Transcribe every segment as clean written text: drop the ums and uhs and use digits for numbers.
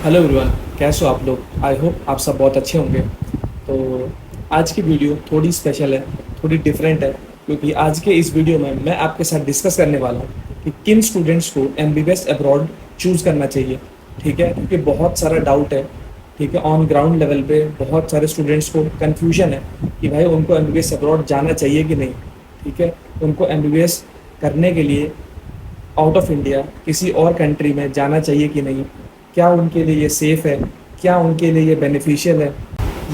Hello everyone, कैसे हो आप लोग। आई होप आप सब बहुत अच्छे होंगे। तो आज की वीडियो थोड़ी स्पेशल है, थोड़ी डिफरेंट है, क्योंकि आज के इस वीडियो में मैं आपके साथ डिस्कस करने वाला हूँ कि किन स्टूडेंट्स को एमबीबीएस अब्रॉड चूज़ करना चाहिए। ठीक है, क्योंकि बहुत सारा डाउट है। ठीक है, ऑन ग्राउंड लेवल पे बहुत सारे स्टूडेंट्स को कन्फ्यूजन है कि भाई उनको एमबीबीएस अब्रॉड जाना चाहिए कि नहीं। ठीक है, उनको एमबीबीएस करने के लिए आउट ऑफ इंडिया किसी और कंट्री में जाना चाहिए कि नहीं, क्या उनके लिए ये सेफ़ है, क्या उनके लिए ये बेनिफिशियल है।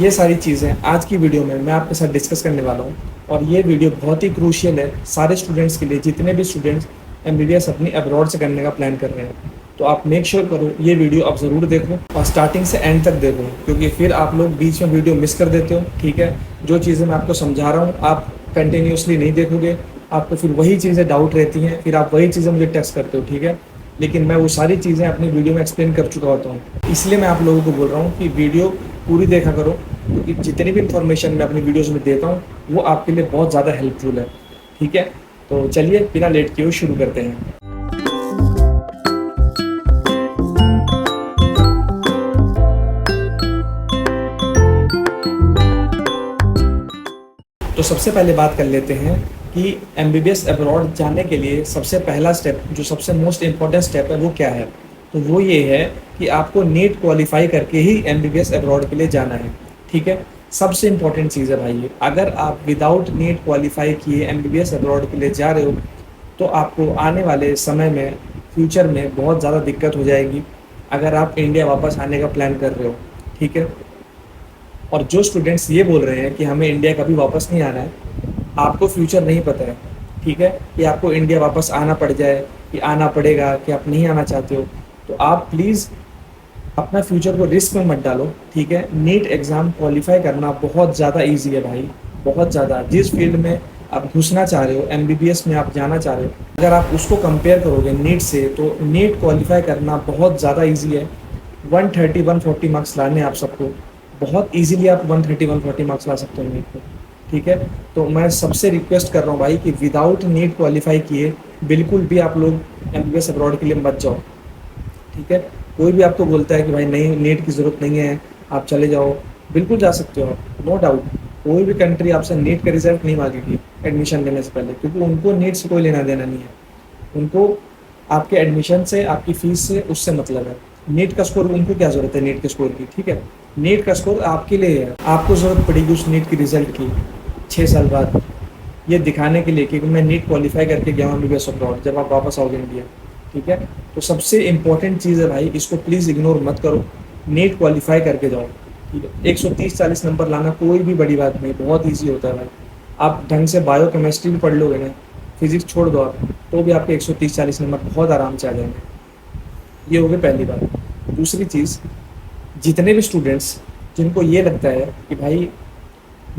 ये सारी चीज़ें आज की वीडियो में मैं आपके साथ डिस्कस करने वाला हूँ। और ये वीडियो बहुत ही क्रूशियल है सारे स्टूडेंट्स के लिए, जितने भी स्टूडेंट्स एमबीबीएस अपनी अब्रॉड से करने का प्लान कर रहे हैं। तो आप मेक श्योर करो ये वीडियो आप ज़रूर देखो और स्टार्टिंग से एंड तक देखो, क्योंकि फिर आप लोग बीच में वीडियो मिस कर देते हो। ठीक है, जो चीज़ें मैं आपको समझा रहा हूँ आप कंटिन्यूसली नहीं देखोगे, आपको फिर वही चीज़ें डाउट रहती हैं, फिर आप वही चीज़ें मुझे टेक्स्ट करते हो। ठीक है, लेकिन मैं वो सारी चीज़ें अपनी वीडियो में एक्सप्लेन कर चुका होता हूँ, इसलिए मैं आप लोगों को बोल रहा हूँ कि वीडियो पूरी देखा करो, क्योंकि जितनी भी इन्फॉर्मेशन मैं अपनी वीडियोज़ में देता हूँ वो आपके लिए बहुत ज़्यादा हेल्पफुल है। ठीक है, तो चलिए बिना लेट किए हुए शुरू करते हैं। तो सबसे पहले बात कर लेते हैं कि एमबीबीएस अब्रॉड जाने के लिए सबसे पहला स्टेप, जो सबसे मोस्ट इम्पॉर्टेंट स्टेप है, वो क्या है। तो वो ये है कि आपको नीट क्वालिफाई करके ही एमबीबीएस अब्रॉड के लिए जाना है। ठीक है, सबसे इम्पॉर्टेंट चीज़ है भाई ये। अगर आप विदाउट नीट क्वालिफाई किए एमबीबीएस अब्रॉड के लिए जा रहे हो तो आपको आने वाले समय में, फ्यूचर में बहुत ज़्यादा दिक्कत हो जाएगी अगर आप इंडिया वापस आने का प्लान कर रहे हो। ठीक है, और जो स्टूडेंट्स ये बोल रहे हैं कि हमें इंडिया कभी वापस नहीं आना है, आपको फ्यूचर नहीं पता है। ठीक है, कि आपको इंडिया वापस आना पड़ जाए, कि आना पड़ेगा, कि आप नहीं आना चाहते हो, तो आप प्लीज़ अपना फ्यूचर को रिस्क में मत डालो। ठीक है, नीट एग्ज़ाम क्वालिफाई करना बहुत ज़्यादा ईजी है भाई, बहुत ज़्यादा। जिस फील्ड में आप घुसना चाह रहे हो, एमबीबीएस में आप जाना चाह रहे हो, अगर आप उसको कंपेयर करोगे नीट से, तो नीट क्वालिफाई करना बहुत ज़्यादा ईजी है। 130-140 मार्क्स लाने हैं आप सबको, बहुत इजीली आप 130-140 मार्क्स ला सकते हो नीट पे। ठीक है, तो मैं सबसे रिक्वेस्ट कर रहा हूँ भाई कि विदाउट नीट क्वालिफाई किए बिल्कुल भी आप लोग एमबीबीएस अब्रॉड के लिए मत जाओ। ठीक है, कोई भी आपको बोलता है कि भाई नहीं नीट की ज़रूरत नहीं है, आप चले जाओ, बिल्कुल जा सकते हो आप, नो डाउट। कोई भी कंट्री आपसे नीट का रिजल्ट नहीं मांगेगी एडमिशन लेने से पहले, क्योंकि उनको नीट से कोई लेना देना नहीं है। उनको आपके एडमिशन से, आपकी फ़ीस से, उससे मतलब है। नीट का स्कोर उनको क्या ज़रूरत है नीट के स्कोर की। ठीक है, नीट का स्कोर आपके लिए है, आपको ज़रूरत पड़ेगी उस नीट की रिज़ल्ट की 6 साल बाद, ये दिखाने के लिए कि मैं नीट क्वालिफाई करके गया हूँ एमबीबीएस अब्रॉड, जब आप वापस आओगे इंडिया। ठीक है, तो सबसे इम्पोर्टेंट चीज़ है भाई, इसको प्लीज़ इग्नोर मत करो, नीट क्वालिफाई करके जाओ। ठीक है, 130-40 नंबर लाना कोई भी बड़ी बात नहीं, बहुत ईजी होता है भाई। आप ढंग से बायो केमिस्ट्री भी पढ़ लोगे ना, फिजिक्स छोड़ दो आप, तो भी आपके 130-40 नंबर बहुत आराम से आ जाएंगे। ये हो गई पहली बात। दूसरी चीज़, जितने भी स्टूडेंट्स जिनको ये लगता है कि भाई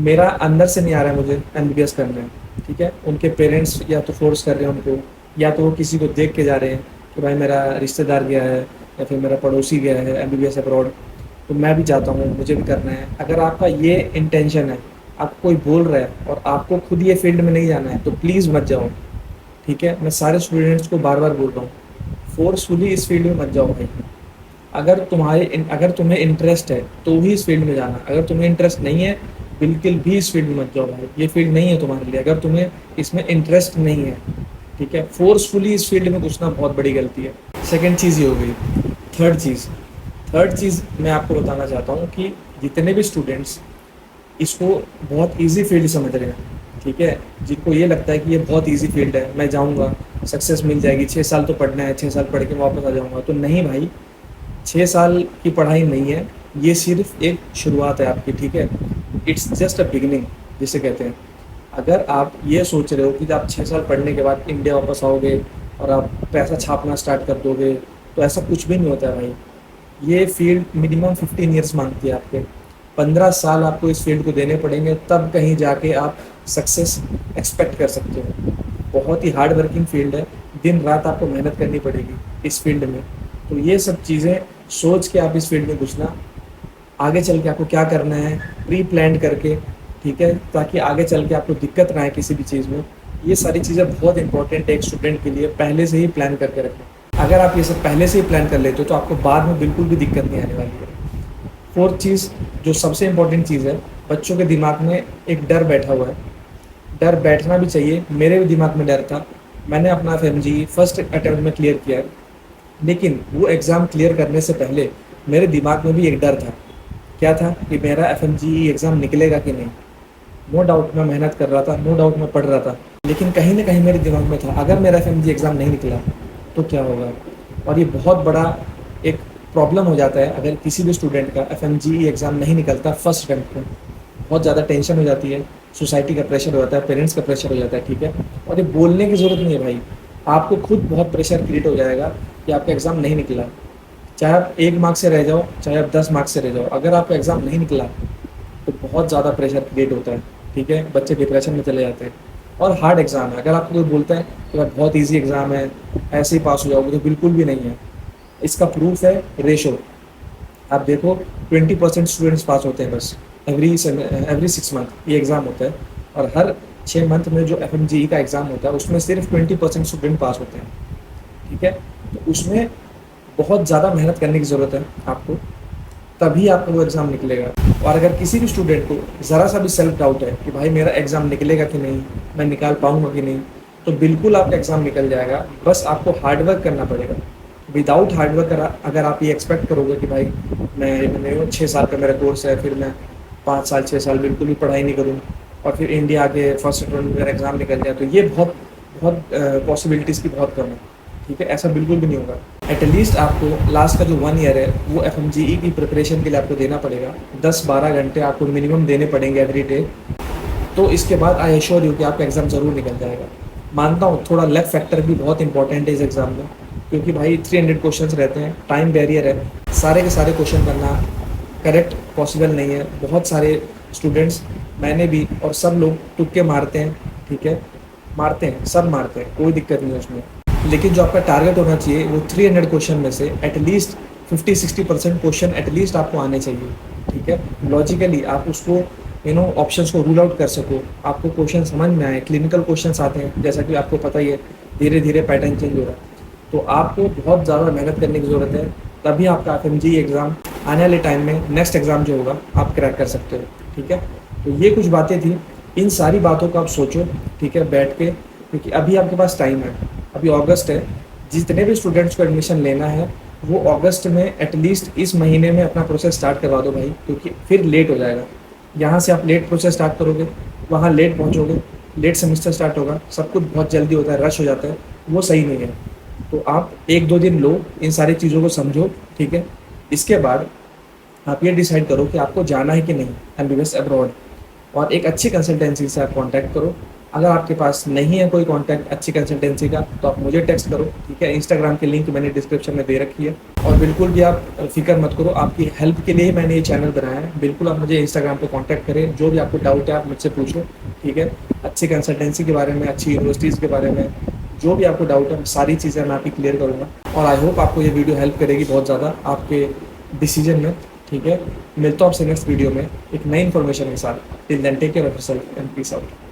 मेरा अंदर से नहीं आ रहा है मुझे एमबीबीएस करना है, ठीक है, उनके पेरेंट्स या तो फोर्स कर रहे हैं उनको, या तो वो किसी को देख के जा रहे हैं कि भाई मेरा रिश्तेदार गया है या फिर मेरा पड़ोसी गया है एमबीबीएस अब्रॉड, तो मैं भी चाहता हूँ, मुझे भी करना है। अगर आपका ये इंटेंशन है, आपको कोई बोल रहा है और आपको खुद ये फील्ड में नहीं जाना है, तो प्लीज़ मत जाओ। ठीक है, मैं सारे स्टूडेंट्स को बार बार बोल रहा हूँ, फोर्सफुली इस फील्ड में मत जाओ भाई। अगर तुम्हें इंटरेस्ट है तो ही इस फील्ड में जाना, अगर तुम्हें इंटरेस्ट नहीं है बिल्कुल भी इस फील्ड में मत जाओ भाई, ये फील्ड नहीं है तुम्हारे लिए, अगर तुम्हें इसमें इंटरेस्ट नहीं है। ठीक है, फोर्सफुली इस फील्ड में घुसना बहुत बड़ी गलती है। सेकंड चीज़ ये हो गई। थर्ड चीज़ मैं आपको बताना चाहता हूँ कि जितने भी स्टूडेंट्स इसको बहुत इजी फील्ड समझ रहे हैं, ठीक है, जिनको ये लगता है कि ये बहुत इजी फील्ड है, मैं जाऊँगा सक्सेस मिल जाएगी, 6 साल तो पढ़ना है, 6 साल पढ़ के वापस आ जाऊँगा, तो नहीं भाई, 6 साल की पढ़ाई नहीं है, ये सिर्फ एक शुरुआत है आपकी। ठीक है, इट्स जस्ट अ बिगिनिंग जिसे कहते हैं। अगर आप ये सोच रहे हो कि आप 6 साल पढ़ने के बाद इंडिया वापस आओगे और आप पैसा छापना स्टार्ट कर दोगे, तो ऐसा कुछ भी नहीं होता है भाई। ये फील्ड मिनिमम 15 ईयर्स मांगती है आपके, 15 साल आपको इस फील्ड को देने पड़ेंगे, तब कहीं जाके आप सक्सेस एक्सपेक्ट कर सकते हो। बहुत ही हार्ड वर्किंग फील्ड है, दिन रात आपको मेहनत करनी पड़ेगी इस फील्ड में। तो ये सब चीज़ें सोच के आप इस फील्ड में घुसना, आगे चल के आपको क्या करना है प्री प्लान करके, ठीक है, ताकि आगे चल के आपको दिक्कत ना आए किसी भी चीज़ में। ये सारी चीज़ें बहुत इंपॉर्टेंट है एक स्टूडेंट के लिए, पहले से ही प्लान करके रखें। अगर आप ये सब पहले से ही प्लान कर लेते हो तो आपको बाद में बिल्कुल भी दिक्कत नहीं आने वाली है। फोर्थ चीज़, जो सबसे इम्पोर्टेंट चीज़ है, बच्चों के दिमाग में एक डर बैठा हुआ है। डर बैठना भी चाहिए, मेरे भी दिमाग में डर था। मैंने अपना एफएमजी फर्स्ट अटेम्प्ट में क्लियर किया है, लेकिन वो एग्ज़ाम क्लियर करने से पहले मेरे दिमाग में भी एक डर था। क्या था कि मेरा एफएमजी एग्ज़ाम निकलेगा कि नहीं। नो डाउट मैं मेहनत कर रहा था, नो डाउट मैं पढ़ रहा था, लेकिन कहीं न कहीं मेरे दिमाग में था अगर मेरा एफएमजी एग्ज़ाम नहीं निकला तो क्या होगा। और ये बहुत बड़ा एक प्रॉब्लम हो जाता है अगर किसी भी स्टूडेंट का एफएमजी एग्ज़ाम नहीं निकलता फर्स्ट अटेम्प्ट में। बहुत ज़्यादा टेंशन हो जाती है, सोसाइटी का प्रेशर हो जाता है, पेरेंट्स का प्रेशर हो जाता है, ठीक है। और ये बोलने की ज़रूरत नहीं है भाई, आपको खुद बहुत प्रेशर क्रिएट हो जाएगा कि आपका एग्ज़ाम नहीं निकला। चाहे आप 1 मार्क्स से रह जाओ, चाहे आप 10 मार्क्स से रह जाओ, अगर आपका एग्ज़ाम नहीं निकला तो बहुत ज़्यादा प्रेशर क्रिएट होता है, ठीक है। बच्चे डिप्रेशन में चले जाते हैं। और हार्ड एग्ज़ाम है, अगर आपको कोई बोलता है कि भाई बहुत ईजी एग्ज़ाम है, ऐसे ही पास हो जाओगे, तो बिल्कुल भी नहीं है। इसका प्रूफ है रेशो। आप देखो 20% स्टूडेंट्स पास होते हैं बस एवरी 6 मंथ ये एग्ज़ाम होता है, और हर 6 मंथ में जो एफएमजीई का एग्ज़ाम होता है उसमें सिर्फ 20% स्टूडेंट पास होते हैं, ठीक है। तो उसमें बहुत ज़्यादा मेहनत करने की ज़रूरत है आपको, तभी आपका वो एग्ज़ाम निकलेगा। और अगर किसी भी स्टूडेंट को ज़रा सा भी सेल्फ डाउट है कि भाई मेरा एग्ज़ाम निकलेगा कि नहीं, मैं निकाल पाऊँगा कि नहीं, तो बिल्कुल आपका एग्ज़ाम निकल जाएगा। बस आपको हार्ड वर्क करना पड़ेगा। विदाउट हार्ड वर्क अगर आप ये एक्सपेक्ट करोगे कि भाई मैं 6 साल का मेरा कोर्स है, फिर मैं 5 साल 6 साल बिल्कुल भी पढ़ाई नहीं करूँ और फिर इंडिया आके फर्स्ट अटेम्प्ट में मेरा एग्ज़ाम निकल जाए, तो ये बहुत बहुत पॉसिबिलिटीज़ की बहुत कम है, ठीक है। ऐसा बिल्कुल भी नहीं होगा। एटलीस्ट आपको लास्ट का जो 1 ईयर है वो एफएमजीई की प्रिपरेशन के लिए आपको देना पड़ेगा। 10-12 घंटे आपको मिनिमम देने पड़ेंगे एवरी डे। तो इसके बाद आई एश्योर यू कि आपका एग्ज़ाम ज़रूर निकल जाएगा। मानता हूँ थोड़ा लक फैक्टर भी बहुत इंपॉर्टेंट है इस एग्ज़ाम में, क्योंकि भाई 300 क्वेश्चंस रहते हैं, टाइम बैरियर है, सारे के सारे क्वेश्चन करना करेक्ट पॉसिबल नहीं है। बहुत सारे स्टूडेंट्स, मैंने भी, और सब लोग तुक्के मारते हैं, ठीक है, मारते हैं, सब मारते हैं, कोई दिक्कत नहीं है उसमें। लेकिन जो आपका टारगेट होना चाहिए वो 300 क्वेश्चन में से एटलीस्ट 50-60% क्वेश्चन एटलीस्ट आपको आने चाहिए, ठीक है। लॉजिकली आप उसको ऑप्शंस को रूल आउट कर सको, आपको क्वेश्चन समझ में आए। क्लिनिकल क्वेश्चंस आते हैं, जैसा कि आपको पता ही है, धीरे धीरे पैटर्न चेंज हो रहा है। तो आपको बहुत ज़्यादा मेहनत करने की ज़रूरत है, तभी आपका एफएमजी एग्ज़ाम आने वाले टाइम में नेक्स्ट एग्ज़ाम जो होगा आप क्रैक कर सकते हो, ठीक है। तो ये कुछ बातें थी, इन सारी बातों को आप सोचो, ठीक है, बैठ के, क्योंकि अभी आपके पास टाइम है, अभी अगस्त है। जितने भी स्टूडेंट्स को एडमिशन लेना है वो अगस्त में एटलीस्ट इस महीने में अपना प्रोसेस स्टार्ट करवा दो भाई, क्योंकि फिर लेट हो जाएगा। यहाँ से आप लेट प्रोसेस स्टार्ट करोगे, वहाँ लेट पहुँचोगे, लेट सेमेस्टर स्टार्ट होगा, सब कुछ बहुत जल्दी होता है, रश हो जाता है, वो सही नहीं है। तो आप 1-2 दिन लो, इन सारी चीज़ों को समझो, ठीक है। इसके बाद आप ये डिसाइड करो कि आपको जाना है कि नहीं एमबीबीएस अब्रॉड, और एक अच्छी कंसल्टेंसी से आप कांटेक्ट करो। अगर आपके पास नहीं है कोई कांटेक्ट अच्छी कंसल्टेंसी का, तो आप मुझे टेक्स्ट करो, ठीक है। इंस्टाग्राम की लिंक मैंने डिस्क्रिप्शन में दे रखी है। और बिल्कुल भी आप फिक्र मत करो, आपकी हेल्प के लिए ही मैंने ये चैनल बनाया है। बिल्कुल आप मुझे इंस्टाग्राम पे कांटेक्ट करें, जो भी आपको डाउट है आप मुझसे पूछो, ठीक है। अच्छी कंसल्टेंसी के बारे में, अच्छी यूनिवर्सिटीज़ के बारे में, जो भी आपको डाउट है, सारी चीज़ें मैं आपकी क्लियर करूँगा। और आई होप आपको ये वीडियो हेल्प करेगी बहुत ज़्यादा आपके डिसीजन में, ठीक है। मिलता हूँ आपसे नेक्स्ट वीडियो में एक नई इन्फॉर्मेशन के साथ। Till then take care of yourself and peace out.